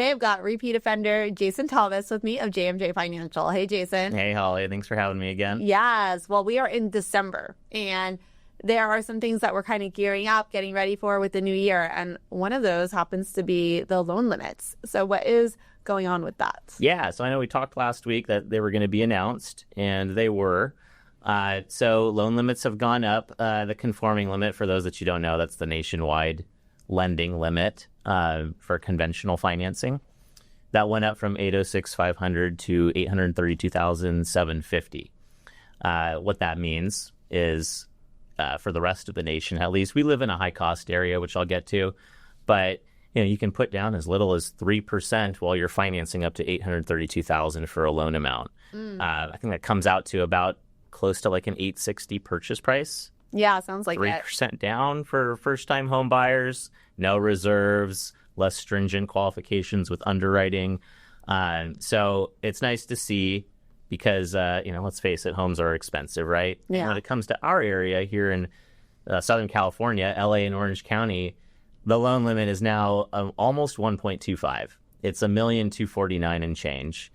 I've got repeat offender Jason Thomas with me of JMJ Financial. Hey, Jason. Hey, Holly. Thanks for having me again. Yes. Well, we are in December, and there are some things that we're kind of gearing up, getting ready for with the new year. And one of those happens to be the loan limits. So what is going on with that? Yeah. So I know we talked last week that they were going to be announced, and they were. So loan limits have gone up. The conforming limit, for those that you don't know, that's the nationwide lending limit for conventional financing. That went up from $806,500 to $832,750. What that means is for the rest of the nation, at least, we live in a high-cost area, which I'll get to, but you can put down as little as 3% while you're financing up to $832,000 for a loan amount. I think that comes out to about close to like an $860 purchase price. Yeah, sounds like 3% down for first-time home buyers, no reserves, less stringent qualifications with underwriting. So it's nice to see because, let's face it, homes are expensive, right? Yeah. And when it comes to our area here in Southern California, LA and Orange County, the loan limit is now almost 1.25. It's $1,249,000 and change.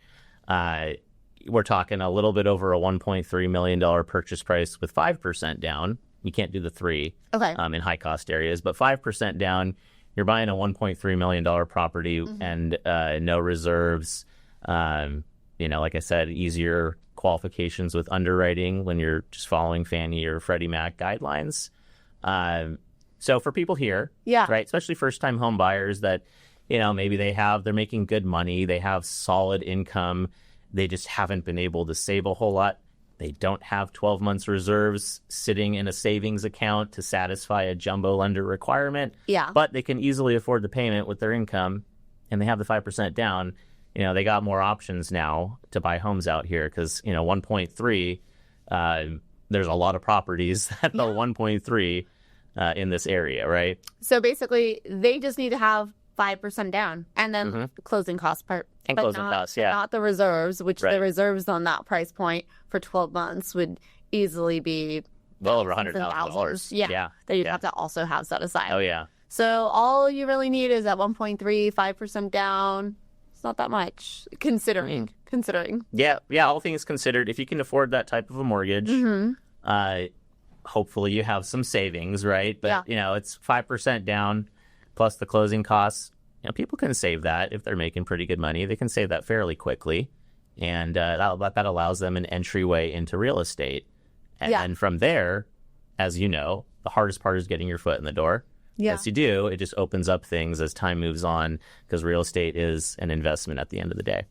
We're talking a little bit over a $1.3 million purchase price with 5% down. You can't do the 3 in high cost areas, but 5% down, you're buying a $1.3 million property and no reserves. Like I said, easier qualifications with underwriting when you're just following Fannie or Freddie Mac guidelines. So for people here, right, especially first time home buyers that, maybe they're making good money, they have solid income, they just haven't been able to save a whole lot. They don't have 12 months reserves sitting in a savings account to satisfy a jumbo lender requirement. Yeah. But they can easily afford the payment with their income, and they have the 5% down. They got more options now to buy homes out here because, 1.3, there's a lot of properties at the 1.3 in this area, right? So basically, they just need to have 5% down and then closing cost part. And closing costs, Not the reserves, which right. The reserves on that price point for 12 months would easily be well over $100,000. Yeah. That you'd have to also have set aside. Oh, yeah. So all you really need is at 1.3, 5% down. It's not that much, considering. Yeah, all things considered, if you can afford that type of a mortgage, hopefully you have some savings, right? But, it's 5% down plus the closing costs. People can save that if they're making pretty good money. They can save that fairly quickly, and that allows them an entryway into real estate. And from there, as you know, the hardest part is getting your foot in the door. As you do, it just opens up things as time moves on because real estate is an investment at the end of the day.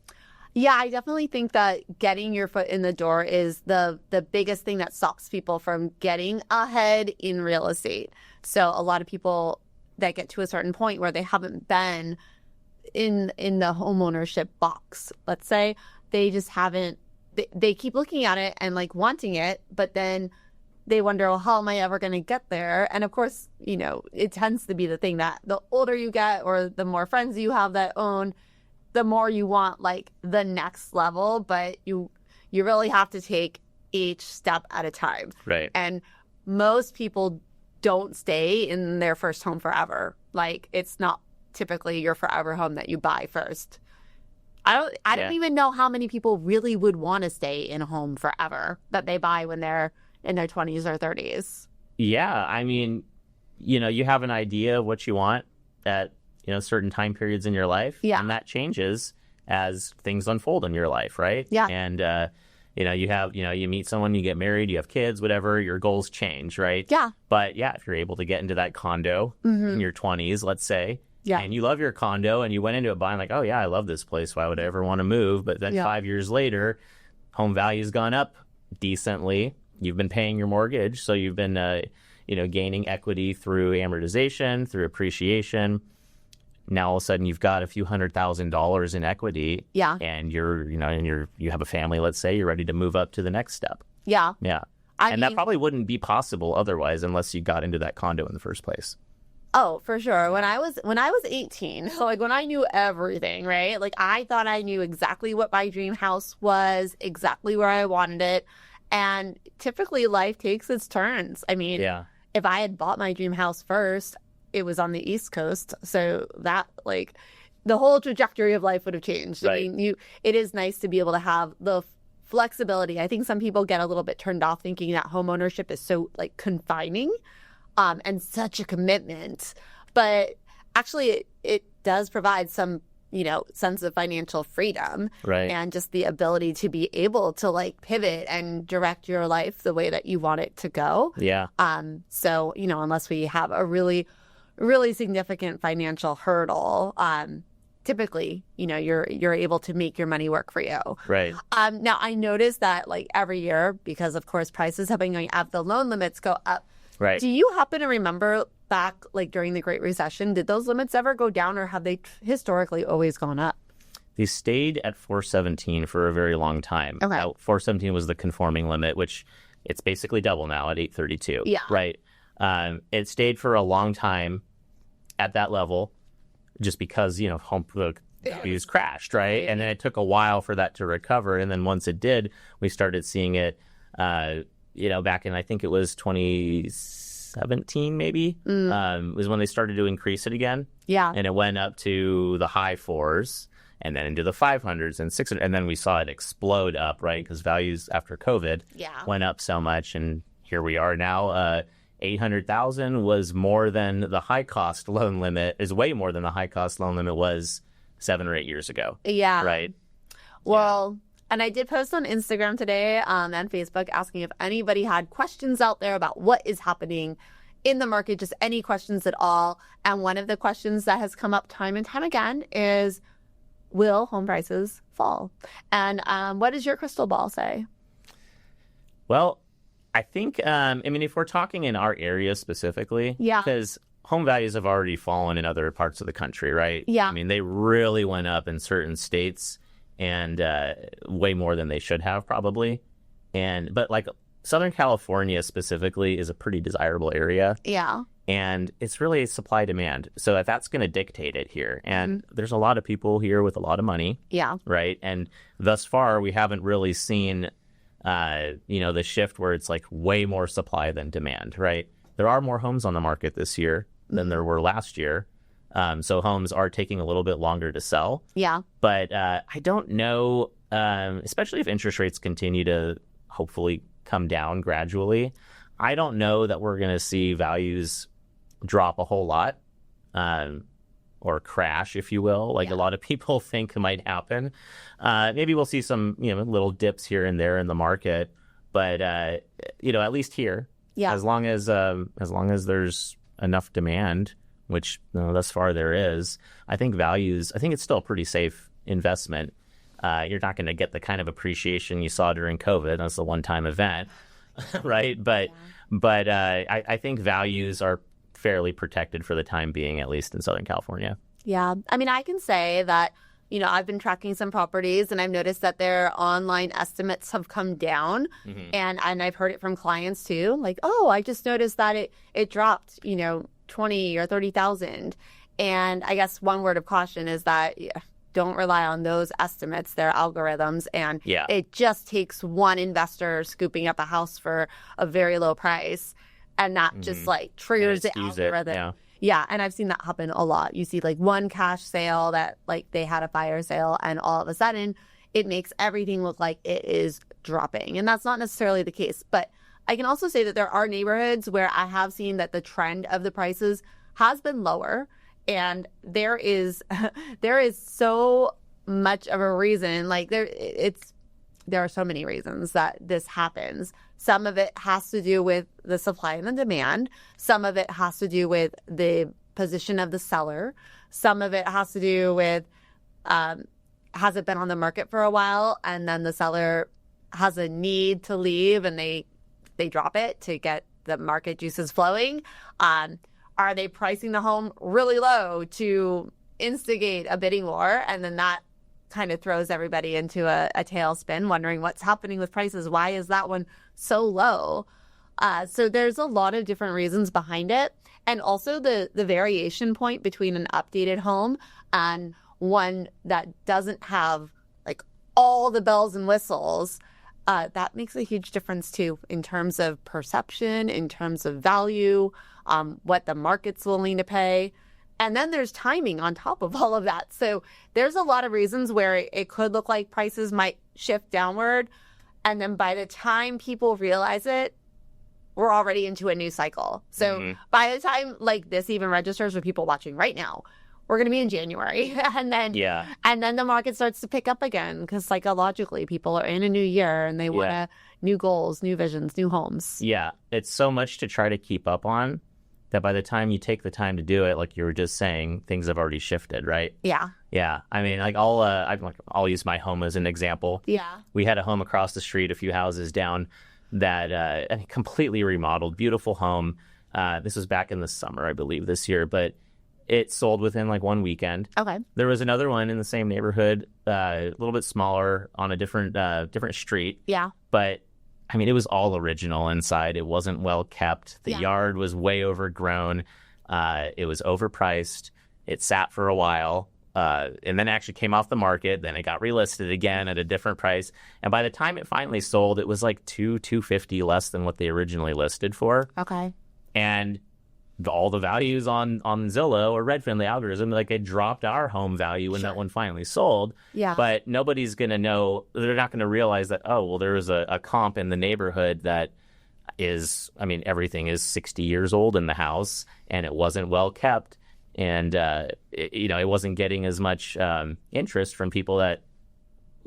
Yeah, I definitely think that getting your foot in the door is the biggest thing that stops people from getting ahead in real estate. So a lot of people that get to a certain point where they haven't been in the homeownership box, let's say, they just haven't, they keep looking at it and like wanting it, but then they wonder, well, how am I ever going to get there? And of course, it tends to be the thing that the older you get or the more friends you have that own, the more you want like the next level, but you really have to take each step at a time. Right. And most people don't stay in their first home forever. Like, it's not typically your forever home that you buy first. I don't even know how many people really would want to stay in a home forever that they buy when they're in their 20s or 30s. Yeah, I mean, you have an idea of what you want at certain time periods in your life, and that changes as things unfold in your life, right? Yeah. And you meet someone, you get married, you have kids, whatever, your goals change, right? Yeah. But if you're able to get into that condo in your 20s, let's say, and you love your condo and you went into it buying like, oh yeah, I love this place, why would I ever want to move? But then 5 years later, home value's gone up decently. You've been paying your mortgage, so you've been gaining equity through amortization, through appreciation. Now all of a sudden you've got a few $100,000 in equity. Yeah. And you have a family, let's say, you're ready to move up to the next step. Yeah. Yeah. And that probably wouldn't be possible otherwise unless you got into that condo in the first place. Oh, for sure. When I was 18, like when I knew everything, right? Like I thought I knew exactly what my dream house was, exactly where I wanted it. And typically life takes its turns. I mean, if I had bought my dream house first, it was on the East Coast. So that the whole trajectory of life would have changed. Right. I mean, it is nice to be able to have the flexibility. I think some people get a little bit turned off thinking that homeownership is so like confining and such a commitment. But actually, it does provide some, sense of financial freedom, Right. and just the ability to be able to like pivot and direct your life the way that you want it to go. Yeah. So, unless we have a really, really significant financial hurdle, typically, you're able to make your money work for you. Right. Now I noticed that like every year, because of course prices have been going up, the loan limits go up. Right. Do you happen to remember back like during the Great Recession, did those limits ever go down, or have they historically always gone up? They stayed at 417 for a very long time. Okay. 417 was the conforming limit, which it's basically double now at 832. Yeah. Right. It stayed for a long time at that level just because, home values crashed, right? And then it took a while for that to recover. And then once it did, we started seeing it, back in, I think it was 2017 maybe, was when they started to increase it again. Yeah. And it went up to the high fours and then into the 500s and 600. And then we saw it explode up, right? Because values after COVID went up so much. And here we are now. 800,000 was more than the high cost loan limit, is way more than the high cost loan limit was 7 or 8 years ago. Yeah. Right. Well, and I did post on Instagram today and Facebook asking if anybody had questions out there about what is happening in the market, just any questions at all. And one of the questions that has come up time and time again is, will home prices fall? And what does your crystal ball say? Well, I think, if we're talking in our area specifically, because home values have already fallen in other parts of the country, right? Yeah. They really went up in certain states and way more than they should have probably. But like Southern California specifically is a pretty desirable area. Yeah. And it's really supply demand. So that's going to dictate it here. And there's a lot of people here with a lot of money. Yeah. Right. And thus far, we haven't really seen the shift where it's like way more supply than demand, right? There are more homes on the market this year than there were last year. So homes are taking a little bit longer to sell. Yeah. But I don't know, especially if interest rates continue to hopefully come down gradually, I don't know that we're going to see values drop a whole lot. Or crash, if you will, like a lot of people think might happen. Maybe we'll see some, little dips here and there in the market, but at least here, as long as there's enough demand, which thus far there is, I think it's still a pretty safe investment. You're not going to get the kind of appreciation you saw during COVID. That's a one-time event, right? But I think values are fairly protected for the time being, at least in Southern California. Yeah. I can say that, I've been tracking some properties and I've noticed that their online estimates have come down. And I've heard it from clients too. Like, oh, I just noticed that it dropped, 20 or 30,000. And I guess one word of caution is that don't rely on those estimates. They're algorithms. And it just takes one investor scooping up a house for a very low price. And that just like triggers the algorithm. Yeah. And I've seen that happen a lot. You see like one cash sale that like they had a fire sale and all of a sudden it makes everything look like it is dropping. And that's not necessarily the case. But I can also say that there are neighborhoods where I have seen that the trend of the prices has been lower. And there is so much of a reason, like there are so many reasons that this happens. Some of it has to do with the supply and the demand. Some of it has to do with the position of the seller. Some of it has to do with has it been on the market for a while and then the seller has a need to leave and they drop it to get the market juices flowing. Are they pricing the home really low to instigate a bidding war? And then that kind of throws everybody into a tailspin, wondering what's happening with prices. Why is that one so low? So there's a lot of different reasons behind it. And also the variation point between an updated home and one that doesn't have like all the bells and whistles, that makes a huge difference too in terms of perception, in terms of value, what the market's willing to pay. And then there's timing on top of all of that. So there's a lot of reasons where it could look like prices might shift downward. And then by the time people realize it, we're already into a new cycle. So by the time like this even registers with people watching right now, we're going to be in January. And then the market starts to pick up again because psychologically people are in a new year and they want new goals, new visions, new homes. Yeah. It's so much to try to keep up on that by the time you take the time to do it, like you were just saying, things have already shifted, right? Yeah. Yeah. I mean, like I'll use my home as an example. Yeah. We had a home across the street, a few houses down that completely remodeled, beautiful home. This was back in the summer, I believe, this year, but it sold within like one weekend. Okay. There was another one in the same neighborhood, a little bit smaller on a different street. Yeah. But I mean, it was all original inside. It wasn't well kept. The yard was way overgrown. It was overpriced. It sat for a while. And then actually came off the market. Then it got relisted again at a different price. And by the time it finally sold, it was like $250 less than what they originally listed for. Okay. And all the values on Zillow or Redfin, the algorithm, like it dropped our home value when that one finally sold. Yeah. But nobody's going to know, they're not going to realize that, oh, well, there was a comp in the neighborhood that is, I mean, everything is 60 years old in the house and it wasn't well kept. And, it wasn't getting as much interest from people that,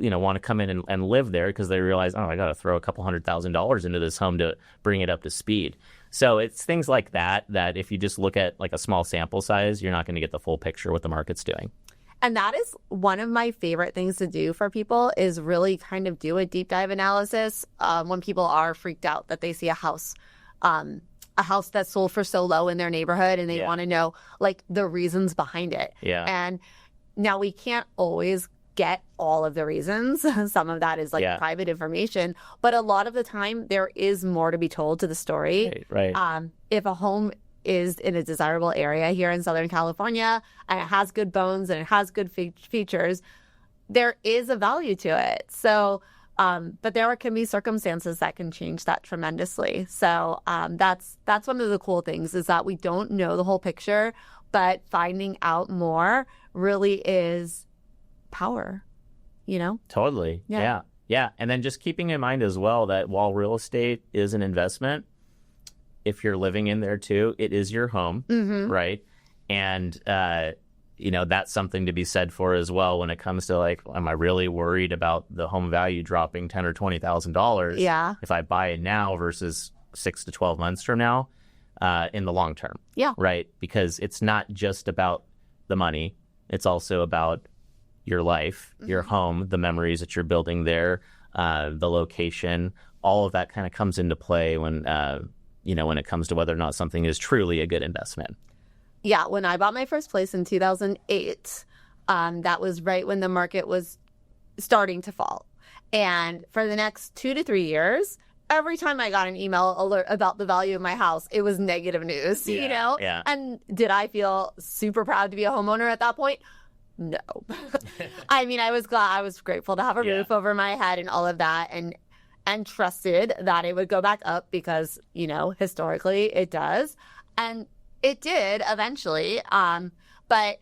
want to come in and live there because they realize, oh, I got to throw a couple $100,000 into this home to bring it up to speed. So it's things like that if you just look at like a small sample size, you're not going to get the full picture what the market's doing. And that is one of my favorite things to do for people is really kind of do a deep dive analysis when people are freaked out that they see a house that's sold for so low in their neighborhood and they want to know like the reasons behind it. Yeah. And now we can't always get all of the reasons. Some of that is like private information, but a lot of the time there is more to be told to the story. Right. If a home is in a desirable area here in Southern California and it has good bones and it has good features, there is a value to it. So, but there can be circumstances that can change that tremendously. So that's one of the cool things is that we don't know the whole picture, but finding out more really is power, Totally. Yeah. And then just keeping in mind as well that while real estate is an investment, if you're living in there too, it is your home, right? And that's something to be said for as well when it comes to like, am I really worried about the home value dropping $10,000 or $20,000? Yeah. If I buy it now versus 6 to 12 months from now, in the long term. Yeah. Right. Because it's not just about the money; it's also about your life, your home, the memories that you're building there, the location. All of that kind of comes into play when when it comes to whether or not something is truly a good investment. Yeah, when I bought my first place in 2008, that was right when the market was starting to fall. And for the next 2 to 3 years, every time I got an email alert about the value of my house, it was negative news, Yeah. And did I feel super proud to be a homeowner at that point? No. I mean, I was grateful to have a roof over my head and all of that and trusted that it would go back up because, historically it does. And it did eventually. But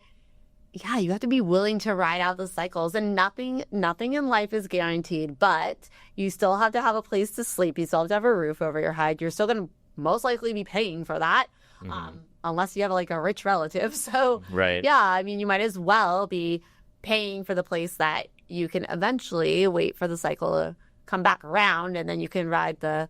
yeah, you have to be willing to ride out the cycles and nothing in life is guaranteed, but you still have to have a place to sleep. You still have to have a roof over your head. You're still going to most likely be paying for that. Unless you have like a rich relative. So right. Yeah, I mean, you might as well be paying for the place that you can eventually wait for the cycle to come back around and then you can ride the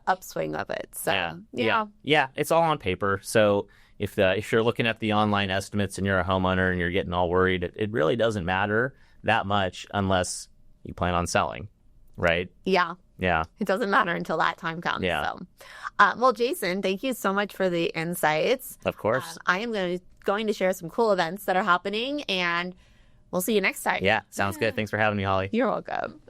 upswing of it. So yeah, it's all on paper. So if you're looking at the online estimates and you're a homeowner and you're getting all worried, it really doesn't matter that much unless you plan on selling, right? Yeah. Yeah. It doesn't matter until that time comes. Yeah. So. Well, Jason, thank you so much for the insights. Of course. I am going to share some cool events that are happening, and we'll see you next time. Yeah, sounds good. Thanks for having me, Holly. You're welcome.